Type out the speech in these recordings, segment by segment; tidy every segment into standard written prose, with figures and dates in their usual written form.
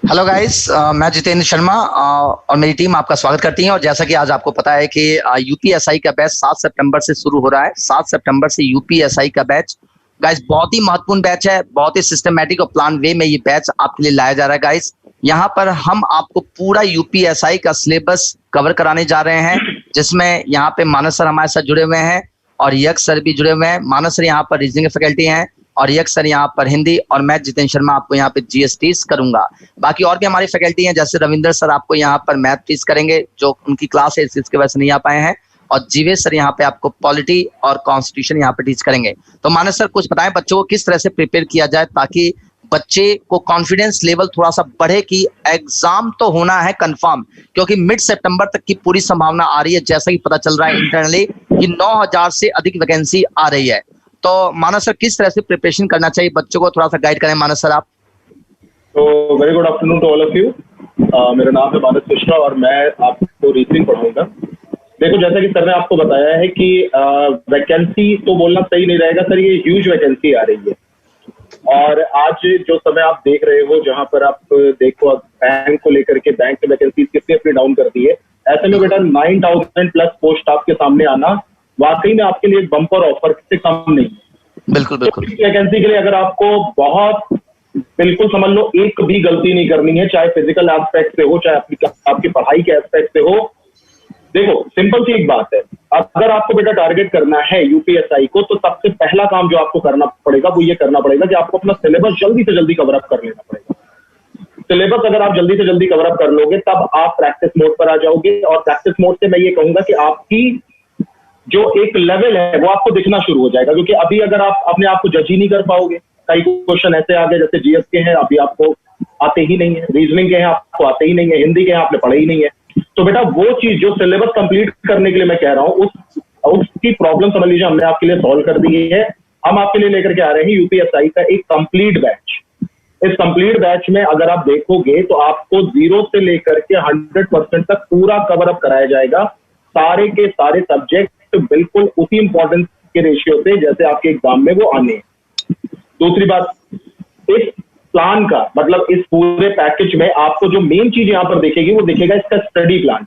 Hello guys, मैं जितेंद्र शर्मा और मेरी टीम आपका स्वागत करती है। और जैसा कि आज आपको पता है कि यूपीएसआई का बैच 7 सितंबर से शुरू हो रहा है। 7 सितंबर से यूपीएसआई का बैच गाइस बहुत ही महत्वपूर्ण बैच है। बहुत ही सिस्टमेटिक और प्लान वे में ये बैच आपके लिए लाया जा रहा है गाइस। यहाँ पर हम आपको पूरा यूपीएसआई का सिलेबस कवर कराने जा रहे हैं, जिसमें यहाँ पे मानस सर हमारे साथ जुड़े हुए हैं और यक्ष सर भी जुड़े हुए हैं। मानस सर यहाँ पर रीजनिंग फैकल्टी हैं और यक्ष सर यहाँ पर हिंदी, और मैं जितेंद्र शर्मा आपको यहाँ पे जीएसटी करूंगा। बाकी और भी हमारी फैकल्टी हैं, जैसे रविंदर सर आपको यहाँ पर मैथ टीच करेंगे, जो उनकी क्लास है इसकी वजह से नहीं आ पाए हैं, और जीवेश सर यहाँ पे आपको पॉलिटी और कॉन्स्टिट्यूशन यहाँ पे टीच करेंगे। तो मानस सर कुछ बताएं बच्चों को किस तरह से प्रिपेयर किया जाए ताकि बच्चे को कॉन्फिडेंस लेवल थोड़ा सा बढ़े कि एग्जाम तो होना है कंफर्म, क्योंकि मिड सितंबर तक की पूरी संभावना आ रही है। जैसा कि पता चल रहा है इंटरनली कि 9000 से अधिक वैकेंसी आ रही है। तो मानस सर किस तरह से प्रिपरेशन करना चाहिए बच्चों को, थोड़ा सा गाइड करें मानस सर आप। तो very good afternoon to all of you. मेरा नाम है मानस मिश्रा और मैं आपको रीजनिंग पढ़ाऊंगा। देखो, जैसा कि सर ने आपको बताया है कि वैकेंसी तो बोलना सही नहीं रहेगा सर, ये ह्यूज वैकेंसी आ रही है। और आज जो समय आप देख रहे हो, जहां पर आप देखो बैंक को लेकर के बैंक की वैकेंसी कितनी अपनी डाउन कर दी है, ऐसे में बेटा 9000 प्लस पोस्ट आपके सामने आना वाकई में आपके लिए एक बम्पर ऑफर से कम नहीं। बिल्कुल बिल्कुल। वैकेंसी के लिए अगर आपको बहुत बिल्कुल समझ लो एक भी गलती नहीं करनी है, चाहे फिजिकल एस्पेक्ट से हो, चाहे आपकी पढ़ाई के एस्पेक्ट से हो। देखो, सिंपल सी एक बात है, अगर आपको बेटा टारगेट करना है यूपीएसआई को, तो सबसे पहला काम जो आपको करना पड़ेगा वो ये करना पड़ेगा कि आपको अपना सिलेबस जल्दी से जल्दी कवर अप कर लेना पड़ेगा। सिलेबस अगर आप जल्दी से जल्दी कवर अप कर लोगे तब आप प्रैक्टिस मोड पर आ जाओगे, और प्रैक्टिस मोड से मैं ये कहूंगा कि आपकी जो एक लेवल है वो आपको दिखना शुरू हो जाएगा। क्योंकि अभी अगर आप अपने आप को जज ही नहीं कर पाओगे, कई क्वेश्चन ऐसे आ गए जैसे जीएस के हैं अभी आपको आते ही नहीं है, रीजनिंग के हैं आपको आते ही नहीं है, हिंदी के हैं आपने पढ़े ही नहीं है। तो बेटा वो चीज जो सिलेबस कंप्लीट करने के लिए मैं कह रहा हूँ, उसकी प्रॉब्लम समझ लीजिए हमने आपके लिए सॉल्व कर दी है। हम आपके लिए लेकर के आ रहे हैं यूपीएसआई का एक कंप्लीट बैच। इस कंप्लीट बैच में अगर आप देखोगे तो आपको 0 से लेकर के 100% तक पूरा कवर अप कराया जाएगा। सारे के सारे सब्जेक्ट बिल्कुल उसी इंपॉर्टेंस के रेशियो से जैसे आपके एग्जाम में वो आने हैं। दूसरी बात, इस प्लान का मतलब इस पूरे पैकेज में आपको जो मेन चीज यहां पर देखेगी वो देखेगा इसका स्टडी प्लान।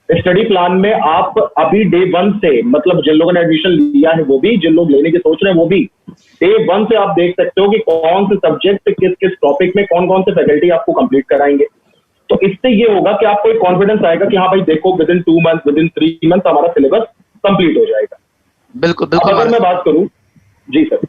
स्टडी प्लान में आप अभी डे 1 से, मतलब जिन लोगों ने एडमिशन लिया है वो भी, जिन लोग लेने की सोच रहे हैं वो भी, डे 1 से आप देख सकते हो कि कौन से सब्जेक्ट किस किस टॉपिक में कौन कौन से फैकल्टी आपको कंप्लीट कराएंगे। तो इससे ये होगा कि आपको एक कॉन्फिडेंस आएगा कि हाँ भाई देखो, with in 2 month, with in 3 month हमारा सिलेबस कंप्लीट हो जाएगा। बिल्कुल बिल्कुल। अगर मैं बात करूं, जी सर।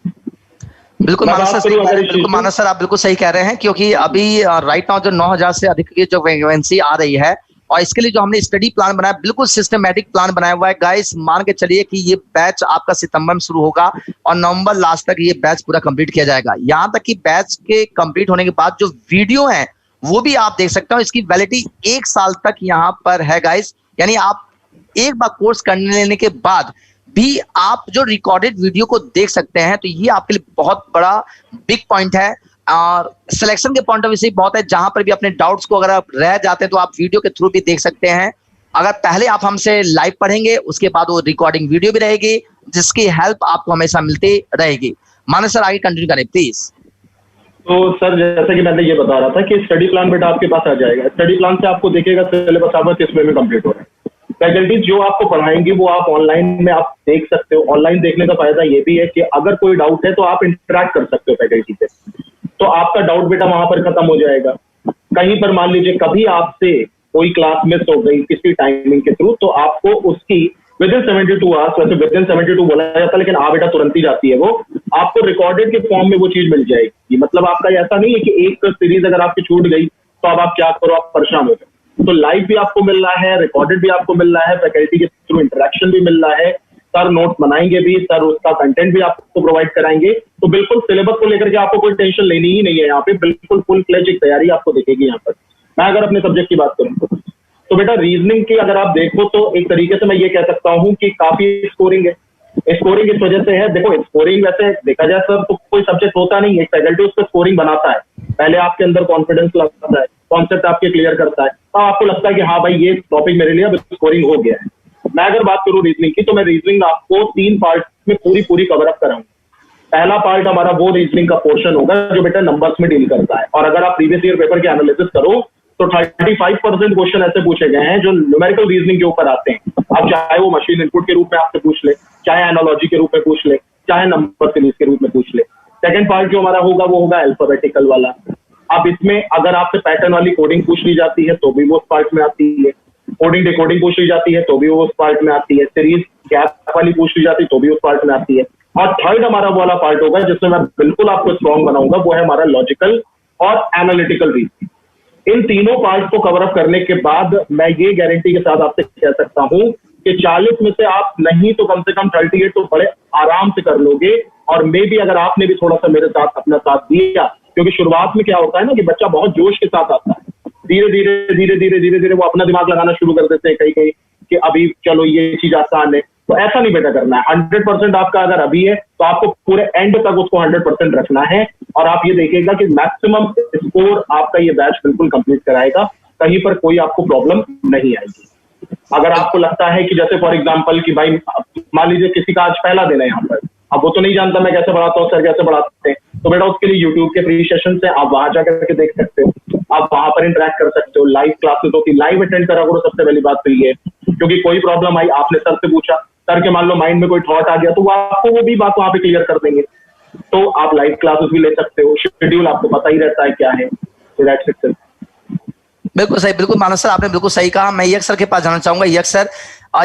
बिल्कुल मानस सर, बिल्कुल मानस सर आप बिल्कुल सही कह रहे हैं, क्योंकि अभी राइट नाउ जो 9000 से अधिक की जो वैकेंसी आ रही है, और इसके लिए जो हमने स्टडी प्लान बनाया, बिल्कुल सिस्टमेटिक प्लान बनाया हुआ है गाइस। मान के चलिए कि ये बैच आपका सितंबर में शुरू होगा और नवंबर लास्ट तक ये बैच पूरा कंप्लीट किया जाएगा। यहाँ तक कि बैच के कंप्लीट होने के बाद जो वीडियो है वो भी आप देख सकते हो। इसकी वैलिडिटी 1 साल तक यहाँ पर है गाइस, यानी आप एक बार कोर्स करने लेने के बाद भी आप जो रिकॉर्डेड वीडियो को देख सकते हैं। तो ये आपके लिए बहुत बड़ा बिग पॉइंट है, और सिलेक्शन के पॉइंट ऑफ व्यू से बहुत है। जहां पर भी अपने डाउट्स को अगर आप रह जाते हैं तो आप वीडियो के थ्रू भी देख सकते हैं। अगर पहले आप हमसे लाइव पढ़ेंगे, उसके बाद वो रिकॉर्डिंग वीडियो भी रहेगी, जिसकी हेल्प आपको हमेशा मिलती रहेगी। मानस सर आगे कंटिन्यू करें प्लीज। तो सर, जैसा कि मैंने ये बता रहा था कि स्टडी प्लान बेटा आपके पास आ जाएगा। स्टडी प्लान से आपको देखेगा सिलेबस आपका किस वे में कंप्लीट हो रहा है। फैकल्टीज जो आपको पढ़ाएंगी वो आप ऑनलाइन में आप देख सकते हो। ऑनलाइन देखने का फायदा ये भी है कि अगर कोई डाउट है तो आप इंटरेक्ट कर सकते हो फैकल्टी से, तो आपका डाउट बेटा वहां पर खत्म हो जाएगा। कहीं पर मान लीजिए कभी आपसे कोई क्लास मिस हो गई किसी टाइमिंग के थ्रू, तो आपको उसकी विद इन 72 आवर्स, वैसे विद इन 72 बोला जाता है लेकिन बेटा तुरंत ही जाती है, वो आपको रिकॉर्डेड के फॉर्म में वो चीज मिल जाएगी। मतलब आपका ऐसा नहीं है कि एक सीरीज अगर आपकी छूट गई तो अब आप क्या करो, आप परेशान हो गए। तो लाइव भी आपको मिल रहा है, रिकॉर्डेड भी आपको मिल रहा है, फैकल्टी के थ्रू इंटरेक्शन भी मिल रहा है, सर नोट्स बनाएंगे भी, सर उसका कंटेंट भी आपको प्रोवाइड कराएंगे। तो बिल्कुल सिलेबस को लेकर के आपको कोई टेंशन लेनी ही नहीं है। यहाँ पे बिल्कुल फुल फ्लेज एक तैयारी आपको दिखेगी। यहाँ पर मैं अगर अपने सब्जेक्ट की बात करूँ तो बेटा रीजनिंग की अगर आप देखो तो एक तरीके से मैं ये कह सकता हूँ कि काफी स्कोरिंग है। स्कोरिंग इस वजह से है, देखो स्कोरिंग वैसे देखा जाए सर तो कोई सब्जेक्ट होता नहीं है, एक फैकल्टी उस पर स्कोरिंग बनाता है। पहले आपके अंदर कॉन्फिडेंस लगता है, कॉन्सेप्ट आपके क्लियर करता है, तो आपको लगता है कि हाँ भाई ये टॉपिक मेरे लिए अब स्कोरिंग हो गया है। मैं अगर बात करूं रीजनिंग की, तो मैं रीजनिंग आपको 3 पार्ट में पूरी कवर अप कराऊंगा। पहला पार्ट हमारा वो रीजनिंग का पोर्शन होगा जो बेटा नंबर्स में डील करता है। और अगर आप प्रीवियस ईयर पेपर के एनालिसिस करो तो 35% क्वेश्चन ऐसे पूछे गए हैं जो न्यूमेरिकल रीजनिंग के ऊपर आते हैं। अब चाहे वो मशीन इनपुट के रूप में आपसे पूछ ले, चाहे एनालॉजी के रूप में पूछ ले, चाहे नंबर सीरीज के रूप में पूछ ले। सेकंड पार्ट जो हमारा होगा वो होगा अल्फाबेटिकल वाला। अब इसमें अगर आपसे पैटर्न वाली कोडिंग पूछ ली जाती है तो भी वो उस पार्ट में आती है, कोडिंग डिकोडिंग पूछ ली जाती है तो भी वो उस पार्ट में आती है, सीरीज गैप वाली पूछ ली जाती है तो भी उस पार्ट में आती है। और थर्ड हमारा वाला पार्ट होगा जिसमें मैं बिल्कुल आपको स्ट्रॉन्ग बनाऊंगा, वो है हमारा लॉजिकल और एनालिटिकल रीजनिंग। इन तीनों पार्ट को कवर अप करने के बाद मैं ये गारंटी के साथ आपसे कह सकता हूं कि 40 में से आप नहीं तो कम से कम 38 तो बड़े आराम से कर लोगे। और मे भी अगर आपने भी थोड़ा सा मेरे साथ अपना साथ दिया, क्योंकि शुरुआत में क्या होता है ना कि बच्चा बहुत जोश के साथ आता है, धीरे धीरे धीरे धीरे धीरे धीरे वो अपना दिमाग लगाना शुरू कर देते हैं कहीं कहीं कि अभी चलो ये चीज आसान है। तो ऐसा नहीं बेटा करना है। 100% आपका अगर अभी है तो आपको पूरे एंड तक उसको 100% रखना है। और आप ये देखिएगा कि मैक्सिमम स्कोर आपका ये बैच बिल्कुल कंप्लीट कराएगा, कहीं पर कोई आपको प्रॉब्लम नहीं आएगी। अगर आपको लगता है कि जैसे फॉर एग्जांपल कि भाई मान लीजिए किसी का आज पहला दिन है यहाँ पर, अब वो तो नहीं जानता मैं कैसे पढ़ाता हूँ, सर कैसे पढ़ाते हैं, तो बेटा उसके लिए यूट्यूब के फ्री सेशन से आप वहां जाकर के देख सकते हो, आप वहां पर इंटरेक्ट कर सकते हो। लाइव क्लासेस होती, लाइव अटेंड करा करो। सबसे पहली बात तो ये, क्योंकि कोई प्रॉब्लम आई आपने सर से पूछा, सर के मान लो माइंड में कोई थॉट आ गया तो वो आपको वो भी बात वहां पे क्लियर कर देंगे। तो आप लाइव क्लासेस भी ले सकते हो, शेड्यूल आपको पता ही रहता है क्या है। तो दैट्स इट। बिल्कुल सही, बिल्कुल मानस सर आपने बिल्कुल सही कहा। मैं यक्स सर के पास जाना चाहूंगा। यक्स सर,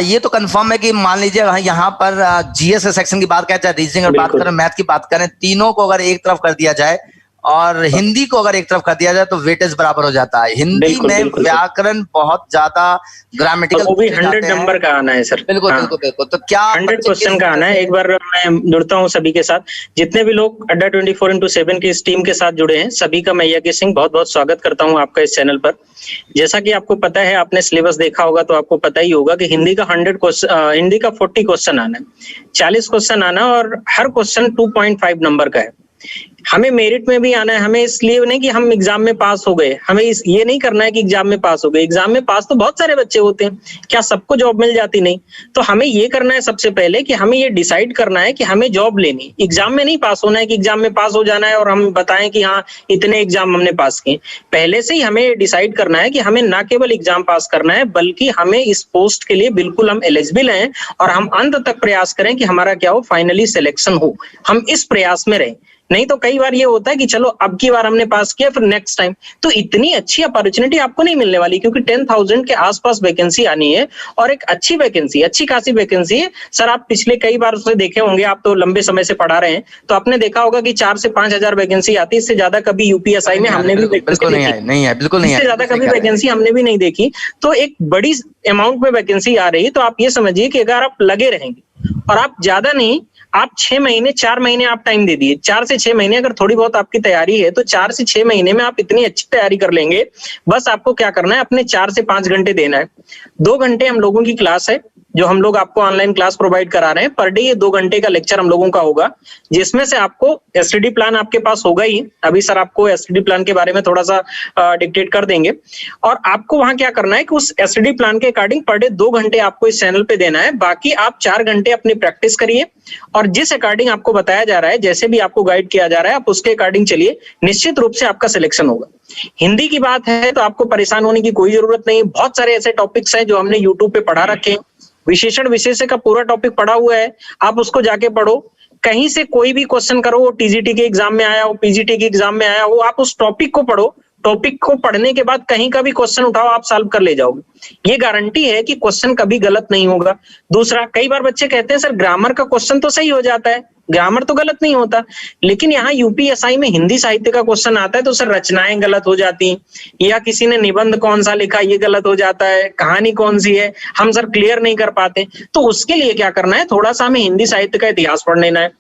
ये तो कंफर्म है कि मान लीजिए यहाँ पर जीएस सेक्शन की बात करें, चाहे रीजनिंग की बात करें, मैथ की बात करें, तीनों को अगर एक तरफ कर दिया जाए और हिंदी को अगर एक तरफ कर दिया जाए तो वेटेज बराबर हो जाता है। हिंदी में व्याकरण बहुत ज्यादा ग्रामेटिकल, वो भी 100 नंबर का आना है सर। बिल्कुल बिल्कुल बिल्कुल। तो क्या 100 क्वेश्चन का आना है। एक बार मैं जुड़ता हूँ सभी के साथ, जितने भी लोग अड्डा 24x7 की इस टीम के साथ जुड़े हैं, सभी का मैं यज्ञ सिंह बहुत बहुत स्वागत करता हूँ आपका इस चैनल पर। जैसा कि आपको पता है, आपने सिलेबस देखा होगा तो आपको पता ही होगा कि हिंदी का 40 क्वेश्चन आना है, 40 क्वेश्चन आना, और हर क्वेश्चन 2.5 नंबर का है। हमें मेरिट में भी आना है। हमें इसलिए नहीं कि हम एग्जाम में पास हो गए, हमें ये नहीं करना है कि एग्जाम में पास हो गए। एग्जाम में पास तो बहुत सारे बच्चे होते हैं, क्या सबको जॉब मिल जाती? नहीं। तो हमें ये करना है सबसे पहले कि हमें ये डिसाइड करना है कि हमें जॉब लेनी, एग्जाम में नहीं पास होना है कि एग्जाम में पास हो जाना है और हम बताएं कि हाँ इतने एग्जाम हमने पास किए। पहले से ही हमें डिसाइड करना है कि हमें ना केवल एग्जाम पास करना है, बल्कि हमें इस पोस्ट के लिए बिल्कुल हम एलिजिबल हैं और हम अंत तक प्रयास करें कि हमारा क्या हो, फाइनली सिलेक्शन हो। हम इस प्रयास में रहें। नहीं तो कई बार ये होता है कि चलो अब की बार हमने पास किया, फिर नेक्स्ट टाइम तो इतनी अच्छी अपॉर्चुनिटी आपको नहीं मिलने वाली, क्योंकि 10,000 के आसपास वैकेंसी आनी है और एक अच्छी वैकेंसी, अच्छी खासी वैकेंसी है। सर आप पिछले कई बार उसे देखे होंगे, आप तो लंबे समय से पढ़ा रहे हैं, तो आपने देखा होगा कि 4 से 5,000 वैकेंसी आती है। इससे ज्यादा कभी यूपीएसआई में हमने भी बिल्कुल नहीं है, बिल्कुल नहीं है, इससे ज्यादा कभी वैकेंसी हमने भी नहीं देखी। तो एक बड़ी अमाउंट में वैकेंसी आ रही है। तो आप ये समझिए कि अगर आप लगे रहेंगे और आप ज्यादा नहीं, आप 6 महीने 4 महीने आप टाइम दे दिए, 4 से 6 महीने अगर थोड़ी बहुत आपकी तैयारी है तो 4 से 6 महीने में आप इतनी अच्छी तैयारी कर लेंगे। बस आपको क्या करना है, अपने 4 से 5 घंटे देना है। 2 घंटे हम लोगों की क्लास है, जो हम लोग आपको ऑनलाइन क्लास प्रोवाइड करा रहे हैं। पर डे ये 2 घंटे का लेक्चर हम लोगों का होगा, जिसमें से आपको एसटीडी प्लान आपके पास होगा ही। अभी सर आपको एसटीडी प्लान के बारे में थोड़ा सा डिक्टेट कर देंगे, और आपको वहां क्या करना है कि उस एसटीडी प्लान के अकॉर्डिंग पर डे 2 घंटे आपको इस चैनल पे देना है। बाकी आप 4 घंटे अपनी प्रैक्टिस करिए और जिस अकॉर्डिंग आपको बताया जा रहा है, जैसे भी आपको गाइड किया जा रहा है, आप उसके अकॉर्डिंग चलिए। निश्चित रूप से आपका सिलेक्शन होगा। हिंदी की बात है तो आपको परेशान होने की कोई जरूरत नहीं। बहुत सारे ऐसे टॉपिक्स हैं जो हमने यूट्यूब पे पढ़ा रखे हैं। विशेषण विशेषण का पूरा टॉपिक पढ़ा हुआ है, आप उसको जाके पढ़ो। कहीं से कोई भी क्वेश्चन करो, वो टीजीटी के एग्जाम में आया हो, पीजीटी के एग्जाम में आया हो, आप उस टॉपिक को पढ़ो। टॉपिक को पढ़ने के बाद कहीं का भी क्वेश्चन उठाओ, आप सॉल्व कर ले जाओगे। ये गारंटी है कि क्वेश्चन कभी गलत नहीं होगा। दूसरा, कई बार बच्चे कहते हैं सर ग्रामर का क्वेश्चन तो सही हो जाता है, ग्रामर तो गलत नहीं होता। लेकिन यहाँ यूपीएसआई में हिंदी साहित्य का क्वेश्चन आता है तो सर रचनाएं गलत हो जाती, या किसी ने निबंध कौन सा लिखा ये गलत हो जाता है, कहानी कौन सी है हम सर क्लियर नहीं कर पाते। तो उसके लिए क्या करना है, थोड़ा सा हमें हिंदी साहित्य का इतिहास पढ़ लेना है।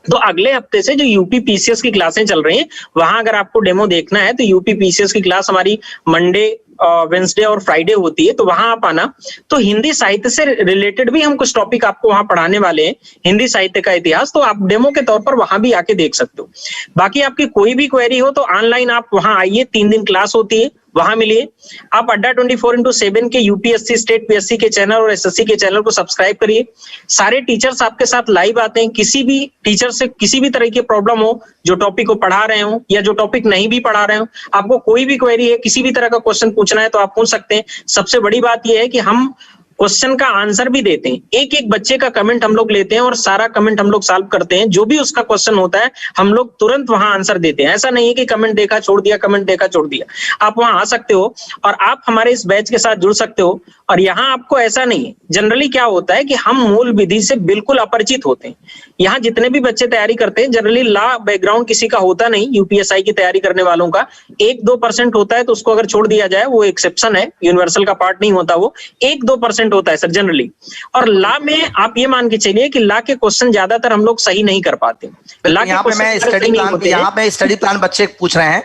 तो अगले हफ्ते से जो यूपी पीसीएस की क्लासें चल रही हैं, वहां अगर आपको डेमो देखना है तो यूपी पीसीएस की क्लास हमारी मंडे, वेंसडे और फ्राइडे होती है, तो वहां आप आना। तो हिंदी साहित्य से रिलेटेड भी हम कुछ टॉपिक आपको वहां पढ़ाने वाले हैं, हिंदी साहित्य का इतिहास, तो आप डेमो के तौर पर वहां भी आके देख सकते हो। बाकी आपकी कोई भी क्वेरी हो तो ऑनलाइन आप वहां आइए, 3 दिन क्लास होती है। वहां मिलिए। आप अड्डा 24/7 के यूपीएससी, स्टेट पीएससी के चैनल और एसएससी के चैनल को सब्सक्राइब करिए। सारे टीचर्स आपके साथ लाइव आते हैं। किसी भी टीचर से किसी भी तरह की प्रॉब्लम हो, जो टॉपिक को पढ़ा रहे हो या जो टॉपिक नहीं भी पढ़ा रहे हो, आपको कोई भी क्वेरी है, किसी भी तरह का क्वेश्चन पूछना है तो आप पूछ सकते हैं। सबसे बड़ी बात यह है कि हम क्वेश्चन का आंसर भी देते हैं। एक एक बच्चे का कमेंट हम लोग लेते हैं और सारा कमेंट हम लोग सॉल्व करते हैं। जो भी उसका क्वेश्चन होता है हम लोग तुरंत वहां आंसर देते हैं। ऐसा नहीं है कि कमेंट देखा छोड़ दिया, कमेंट देखा छोड़ दिया। आप वहां आ सकते हो और आप हमारे इस बैच के साथ जुड़ सकते हो। और यहाँ आपको ऐसा नहीं है, जनरली क्या होता है कि हम मूल विधि से बिल्कुल अपरिचित होते हैं। यहाँ जितने भी बच्चे तैयारी करते हैं, जनरली लॉ बैकग्राउंड किसी का होता नहीं। यूपीएसआई की तैयारी करने वालों का 1-2% होता है, तो उसको अगर छोड़ दिया जाए वो एक्सेप्शन है, यूनिवर्सल का पार्ट नहीं होता वो। 1-2% होता है सर जनरली। और लॉ में आप ये मान के चलिए कि लॉ के क्वेश्चन ज्यादातर हम लोग सही नहीं कर पाते। यहाँ पे मैं स्टडी प्लान बच्चे पूछ रहे हैं।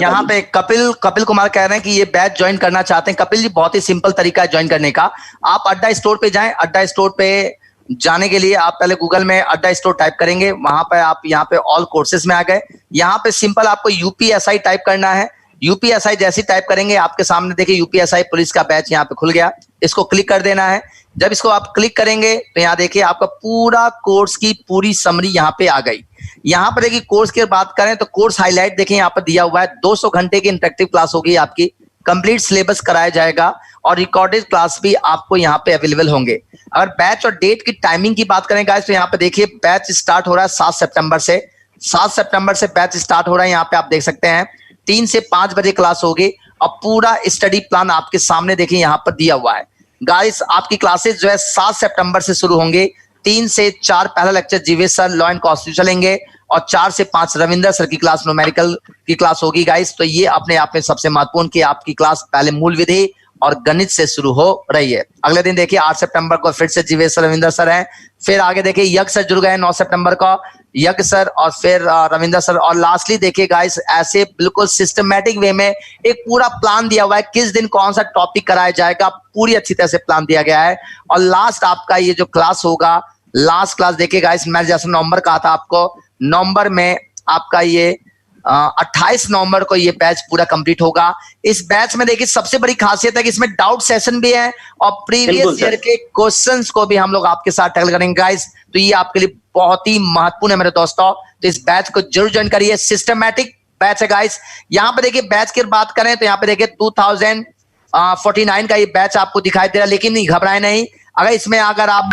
यहाँ पे कपिल कुमार कह रहे हैं कि ये बैच ज्वाइन करना चाहते हैं। कपिल जी, बहुत ही सिंपल तरीका है ज्वाइन करने का। आप अड्डा स्टोर पे जाएं। अड्डा स्टोर पे जाने के लिए आप पहले गूगल में अड्डा स्टोर टाइप करेंगे। वहां पे आप यहाँ पे ऑल कोर्सेज में आ गए। यहाँ पे सिंपल आपको यूपीएसआई टाइप करना है। यूपीएसआई जैसे टाइप करेंगे आपके सामने देखिए यूपीएसआई पुलिस का बैच यहाँ पे खुल गया। इसको क्लिक कर देना है। जब इसको आप क्लिक करेंगे तो यहाँ देखिए आपका पूरा कोर्स की पूरी समरी यहाँ पे आ गई। यहाँ पर देखिए कोर्स की बात करें तो कोर्स हाईलाइट देखिए यहाँ पर दिया हुआ है। 200 घंटे की इंटरेक्टिव क्लास होगी आपकी। कंप्लीट सिलेबस कराया जाएगा और रिकॉर्डेड क्लास भी आपको यहाँ पे अवेलेबल होंगे। अगर बैच और डेट की टाइमिंग की बात करें गाइस तो यहाँ पे देखिए बैच स्टार्ट हो रहा है 7 सितंबर से। 7 सितंबर से बैच स्टार्ट हो रहा है। यहाँ पे आप देख सकते हैं 3 से 5 बजे क्लास होगी और पूरा स्टडी प्लान आपके सामने देखिए यहाँ पर दिया हुआ है। गाइस आपकी क्लासेस जो है 7 सितंबर से शुरू होंगे। 3 से 4 पहला lecture Jeevesh sir law and constitution लेंगे और 4 से 5 रविंदर सर की क्लास न्यूमेरिकल की क्लास होगी गाइस। तो ये अपने आप में सबसे महत्वपूर्ण कि आपकी क्लास पहले मूल विधि और गणित से शुरू हो रही है। अगले दिन देखिए 8 सितंबर को फिर से जीवेश सर रविंदर सर हैं। फिर आगे देखिए यज्ञ सर जुड़ गए 9 सितंबर को, यज्ञ सर और फिर रविंदर सर। और लास्टली देखिए गाइस ऐसे बिल्कुल सिस्टमैटिक वे में एक पूरा प्लान दिया हुआ है किस दिन कौन सा टॉपिक कराया जाएगा। पूरी अच्छी तरह से प्लान दिया गया है। और लास्ट आपका ये जो क्लास होगा, लास्ट क्लास देखिए गाइस, मैं जैसे नवंबर कहा था आपको, नवंबर में आपका ये 28 नवंबर को ये बैच पूरा कंप्लीट होगा। इस बैच में देखिए सबसे बड़ी खासियत है कि इसमें डाउट सेशन भी है और प्रीवियस ईयर के क्वेश्चंस को भी हम लोग आपके साथ टैकल करेंगे गाइस। तो ये आपके लिए बहुत ही महत्वपूर्ण है मेरे दोस्तों। तो इस बैच को जरूर ज्वाइन करिए। सिस्टमैटिक बैच है गाइस। यहाँ पे देखिए बैच की बात करें तो यहाँ पे देखिए 2049 का ये बैच आपको दिखाई दे रहा है। लेकिन घबराए नहीं, अगर इसमें अगर आप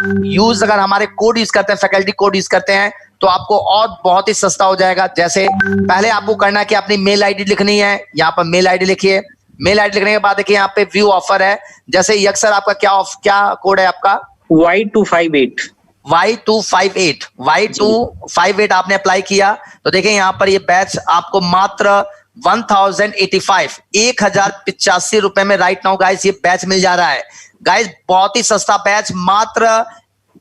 अगर हमारे कोड यूज करते हैं, फैकल्टी कोड यूज करते हैं तो आपको और बहुत ही सस्ता हो जाएगा। जैसे पहले आपको करना है कि अपनी मेल आईडी लिखनी है। यहाँ पर मेल आईडी लिखिए। मेल आईडी लिखने के बाद देखिए यहाँ पे व्यू ऑफर है। जैसे यज्ञ सर आपका क्या कोड है आपका? Y258 आपने अप्लाई किया तो देखिए यहाँ पर ये बैच आपको मात्र 1085 रुपए में राइट नाउ गाइस ये बैच मिल जा रहा है। गाइस बहुत ही सस्ता बैच, मात्र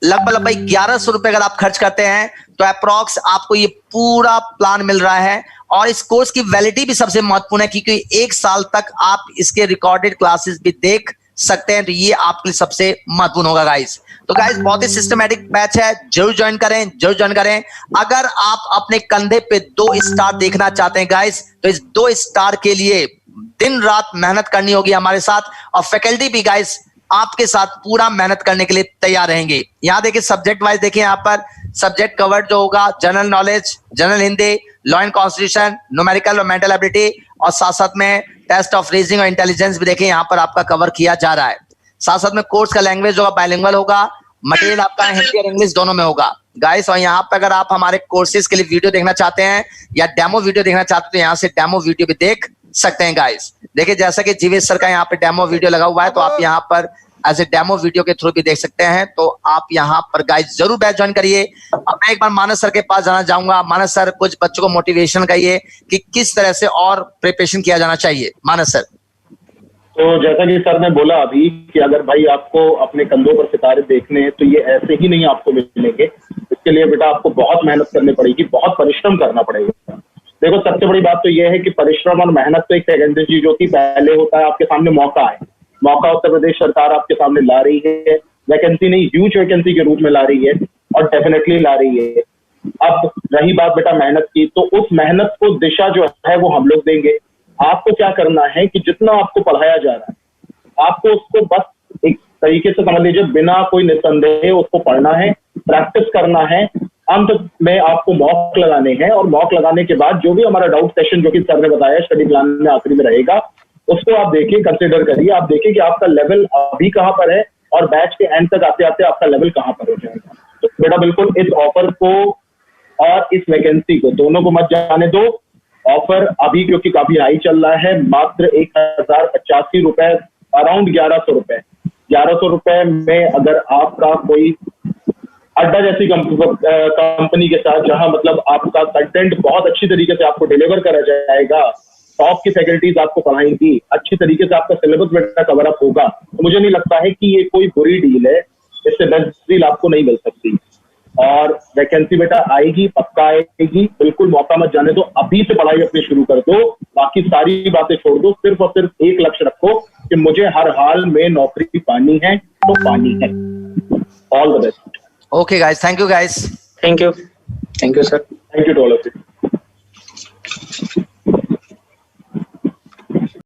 लगभग 1100 रुपए अगर आप खर्च करते हैं तो अप्रॉक्स आपको ये पूरा प्लान मिल रहा है। और इस कोर्स की वैलिडिटी भी सबसे महत्वपूर्ण है क्योंकि 1 साल तक आप इसके रिकॉर्डेड क्लासेस भी देख सकते हैं। तो ये आपके लिए सबसे महत्वपूर्ण होगा गाइस। तो गाइस बहुत ही सिस्टमैटिक बैच है, जरूर ज्वाइन करें। अगर आप अपने कंधे पे 2 स्टार देखना चाहते हैं गाइस तो इस 2 स्टार के लिए दिन रात मेहनत करनी होगी हमारे साथ। और फैकल्टी भी गाइस आपके साथ पूरा मेहनत करने के लिए तैयार रहेंगे। यहाँ देखिए सब्जेक्ट वाइज देखिए यहाँ पर सब्जेक्ट कवर्ड जो होगा, general knowledge, general Hindi, law and constitution, numerical और मेंटल एबिलिटी और साथ साथ में टेस्ट ऑफ रीजनिंग और इंटेलिजेंस भी देखिए यहाँ पर आपका कवर किया जा रहा है। साथ साथ में कोर्स का लैंग्वेज होगा बाइलिंगुअल होगा, मटेरियल आपका हिंदी और इंग्लिश दोनों में होगा गाइस। और यहाँ पे अगर आप हमारे कोर्सेज के लिए वीडियो देखना चाहते हैं या डेमो वीडियो देखना चाहते हैं तो यहाँ से डेमो वीडियो भी देख सकते हैं गाइस। देखिए जैसा कि जीवेश सर का यहाँ पे डेमो वीडियो लगा हुआ है तो आप यहाँ पर एज ए डेमो वीडियो के थ्रू भी देख सकते हैं। तो आप यहाँ पर गाइस जरूर बैच ज्वाइन करिए। अब मैं एक बार मानस सर के पास जाना चाहूंगा। मानस सर कुछ बच्चों को मोटिवेशन करिए कि किस तरह से और प्रिपरेशन किया जाना चाहिए। मानस सर। तो जैसा कि सर ने बोला अभी कि अगर भाई आपको अपने कंधों पर सितारे देखने हैं तो ये ऐसे ही नहीं आपको मिलेंगे। इसके लिए बेटा आपको बहुत मेहनत करनी पड़ेगी, बहुत परिश्रम करना पड़ेगा। देखो सबसे बड़ी बात तो ये है कि परिश्रम और मेहनत तो एक सेकेंडरी चीज होती है। पहले होता है आपके सामने मौका है। मौका उत्तर प्रदेश सरकार आपके सामने ला रही है, वैकेंसी नहीं ह्यूज वैकेंसी के रूप में ला रही है और डेफिनेटली ला रही है। अब रही बात बेटा मेहनत की, तो उस मेहनत को दिशा जो है वो हम लोग देंगे। आपको क्या करना है कि जितना आपको पढ़ाया जा रहा है आपको उसको बस एक तरीके से समझ लीजिए, बिना कोई निस्संदेह उसको पढ़ना है, प्रैक्टिस करना है। अंत में आपको मॉक लगाने हैं, और मॉक लगाने के बाद जो भी हमारा डाउट सेशन जो कि सर ने बताया स्टडी प्लान में आखिरी में रहेगा, उसको आप देखिए, कंसिडर करिए, आप देखिए कि आपका लेवल अभी कहां पर है और बैच के एंड तक आते आते आपका लेवल कहां पर हो जाएगा। तो बेटा बिल्कुल इस ऑफर को और इस वैकेंसी को दोनों को मत जाने दो। ऑफर अभी क्योंकि काफी हाई चल रहा है, मात्र 1085 रुपए, अराउंड 1100 रुपए। 1100 रुपए में अगर आपका कोई अड्डा जैसी कंपनी के साथ, जहां मतलब आपका कंटेंट बहुत अच्छी तरीके से आपको डिलीवर करा जाएगा, टॉप की फैकल्टीज आपको पढ़ाएंगी, अच्छी तरीके से आपका सिलेबस बेटा कवर अप होगा, तो मुझे नहीं लगता है कि ये कोई बुरी डील है। इससे बेस्ट डील आपको नहीं मिल सकती। और वैकेंसी बेटा आएगी, पक्का आएगी, बिल्कुल मौका मत जाने दो। अभी से पढ़ाई अपनी शुरू कर दो, बाकी सारी बातें छोड़ दो। सिर्फ और सिर्फ एक लक्ष्य रखो कि मुझे हर हाल में नौकरी पानी है, तो पानी है। All the best. Okay guys, thank you guys. Thank you sir. Thank you to all of you.